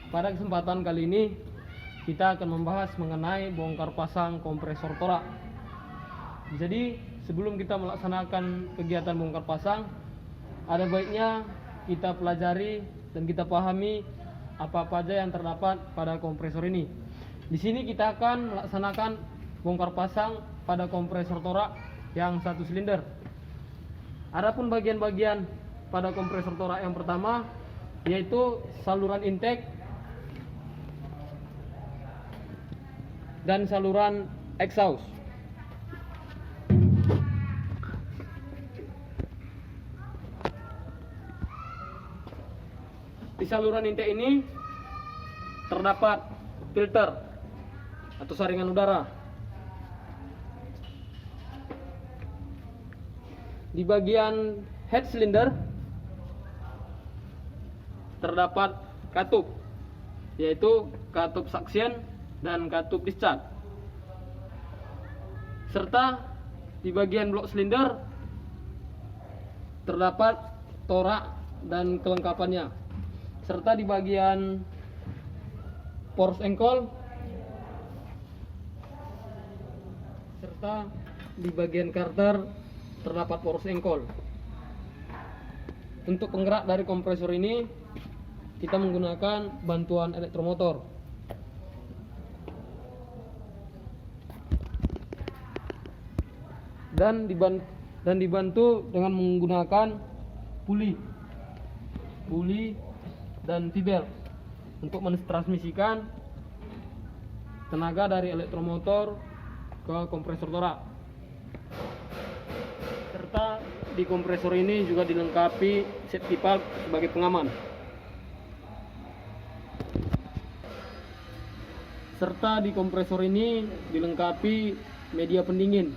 Pada kesempatan kali ini kita akan membahas mengenai bongkar pasang kompresor torak. Jadi sebelum kita melaksanakan kegiatan bongkar pasang, ada baiknya kita pelajari dan kita pahami apa-apa aja yang terdapat pada kompresor ini. Di sini kita akan melaksanakan bongkar pasang pada kompresor torak yang 1 silinder. Adapun bagian-bagian pada kompresor torak yang pertama yaitu saluran intake dan saluran exhaust. Di saluran intake ini terdapat filter atau saringan udara. Di bagian head cylinder terdapat katup, yaitu katup suction dan katup discharge. Serta di bagian blok silinder terdapat torak dan kelengkapannya. Serta di bagian force ankle serta di bagian carter terdapat force ankle. Untuk penggerak dari kompresor ini kita menggunakan bantuan elektromotor. Dan dibantu dengan menggunakan puli dan V-belt untuk mentransmisikan tenaga dari elektromotor ke kompresor torak. Serta di kompresor ini juga dilengkapi safety valve sebagai pengaman. Serta di kompresor ini dilengkapi media pendingin.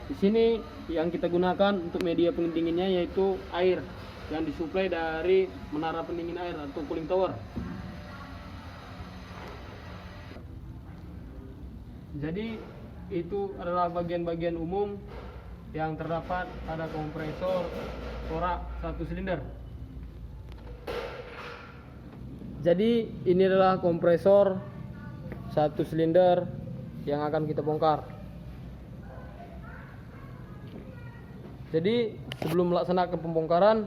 Di sini yang kita gunakan untuk media pendinginnya yaitu air yang disuplai dari menara pendingin air atau cooling tower. Jadi itu adalah bagian-bagian umum yang terdapat pada kompresor torak 1 silinder. Jadi ini adalah kompresor 1 silinder yang akan kita bongkar. Jadi sebelum melaksanakan pembongkaran,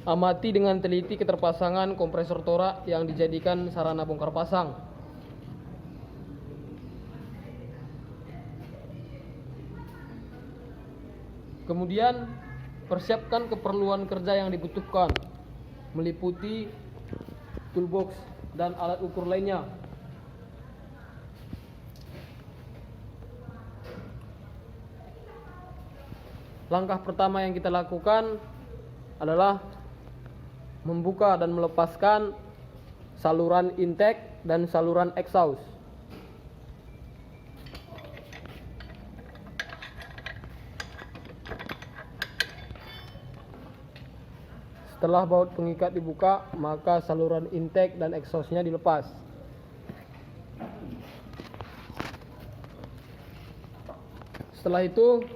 amati dengan teliti keterpasangan kompresor torak yang dijadikan sarana bongkar pasang. Kemudian persiapkan keperluan kerja yang dibutuhkan, meliputi toolbox dan alat ukur lainnya. Langkah pertama yang kita lakukan adalah membuka dan melepaskan saluran intake dan saluran exhaust. Setelah baut pengikat dibuka, maka saluran intake dan exhaustnya dilepas. Setelah itu,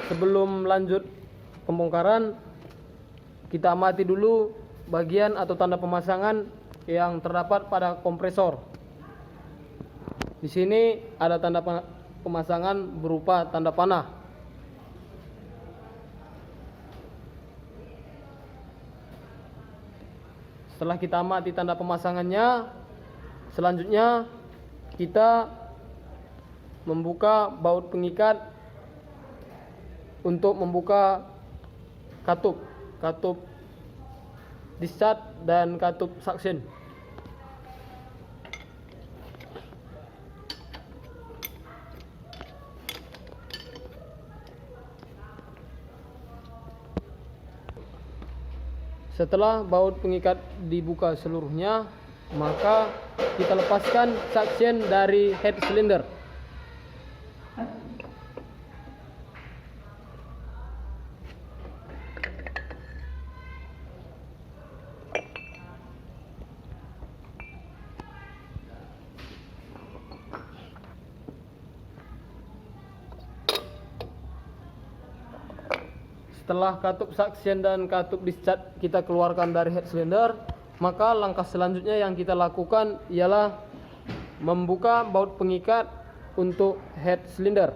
sebelum lanjut pembongkaran, kita amati dulu bagian atau tanda pemasangan yang terdapat pada kompresor. Di sini ada tanda pemasangan berupa tanda panah. Setelah kita amati tanda pemasangannya, selanjutnya kita membuka baut pengikat untuk membuka katup discharge dan katup suction. Setelah baut pengikat dibuka seluruhnya, maka kita lepaskan suction dari head cylinder. Setelah katup suction dan katup discharge kita keluarkan dari head cylinder, maka langkah selanjutnya yang kita lakukan ialah membuka baut pengikat untuk head cylinder.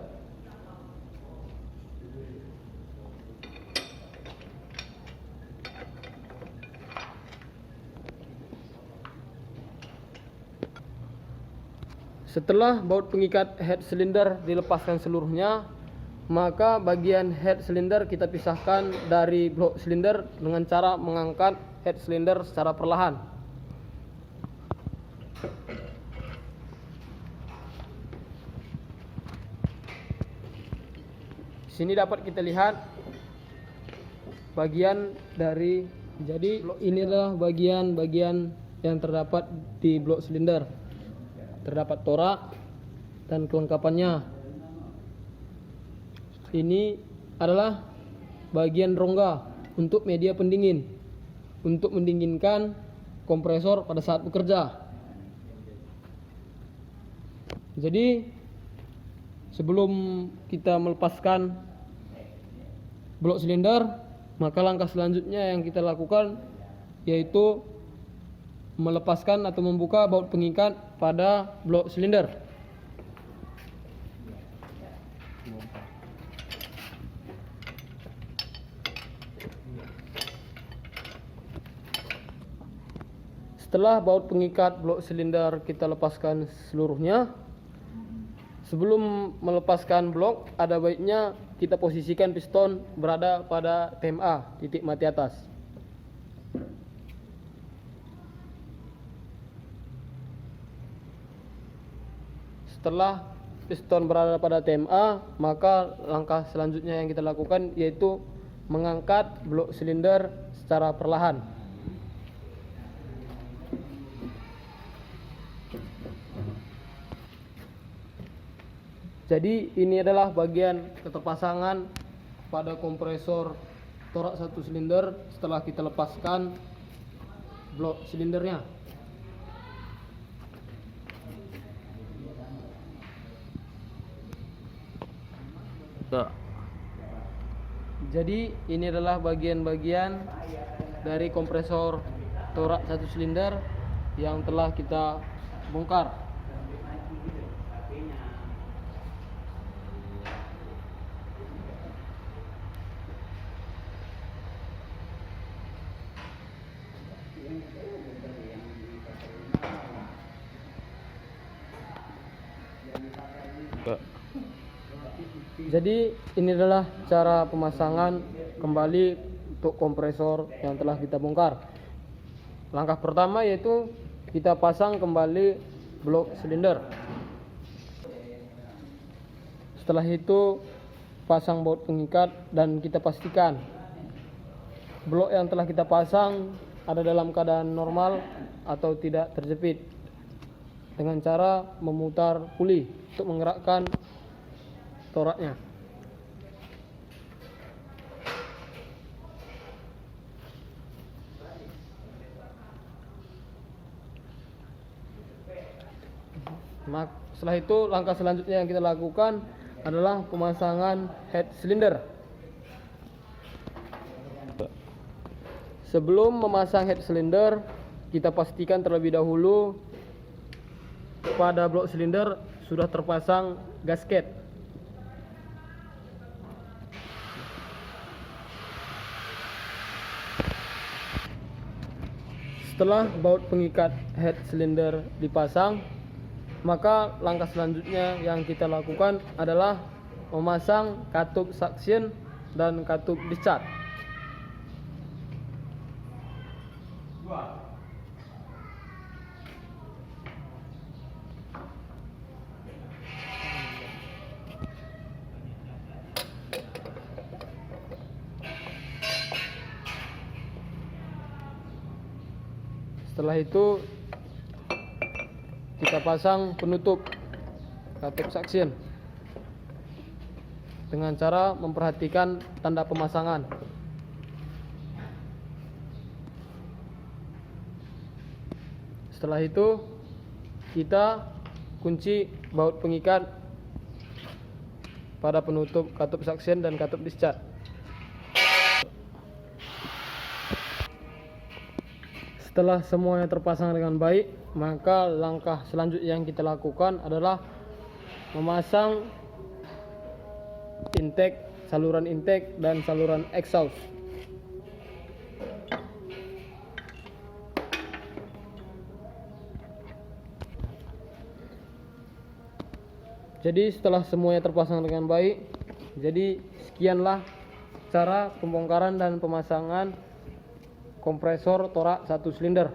Setelah baut pengikat head cylinder dilepaskan seluruhnya, maka bagian head cylinder kita pisahkan dari blok silinder dengan cara mengangkat head cylinder secara perlahan. Di sini dapat kita lihat bagian dari, jadi ini adalah bagian-bagian yang terdapat di blok silinder. Terdapat torak dan kelengkapannya. Ini adalah bagian rongga untuk media pendingin, untuk mendinginkan kompresor pada saat bekerja. Jadi sebelum kita melepaskan blok silinder, maka langkah selanjutnya yang kita lakukan yaitu melepaskan atau membuka baut pengikat pada blok silinder. Setelah baut pengikat blok silinder kita lepaskan seluruhnya, sebelum melepaskan blok ada baiknya kita posisikan piston berada pada TMA, titik mati atas. Setelah piston berada pada TMA, maka langkah selanjutnya yang kita lakukan yaitu mengangkat blok silinder secara perlahan. Jadi ini adalah bagian keterpasangan pada kompresor torak satu silinder setelah kita lepaskan blok silindernya. Jadi ini adalah bagian-bagian dari kompresor torak satu silinder yang telah kita bongkar. Jadi ini adalah cara pemasangan kembali untuk kompresor yang telah kita bongkar. Langkah pertama yaitu kita pasang kembali blok silinder. Setelah itu pasang baut pengikat dan kita pastikan blok yang telah kita pasang ada dalam keadaan normal atau tidak terjepit dengan cara memutar puli untuk menggerakkan toraknya. Setelah itu langkah selanjutnya yang kita lakukan adalah pemasangan head cylinder. Sebelum memasang head cylinder, kita pastikan terlebih dahulu pada blok silinder sudah terpasang gasket. Setelah baut pengikat head cylinder dipasang, maka langkah selanjutnya yang kita lakukan adalah memasang katup suction dan katup discharge. Setelah itu kita pasang penutup katup suction dengan cara memperhatikan tanda pemasangan. Setelah itu kita kunci baut pengikat pada penutup katup suction dan katup discharge. Setelah semuanya terpasang dengan baik, maka langkah selanjutnya yang kita lakukan adalah memasang intake, saluran intake dan saluran exhaust. Jadi setelah semuanya terpasang dengan baik, jadi sekianlah cara pembongkaran dan pemasangan kompresor torak 1 silinder.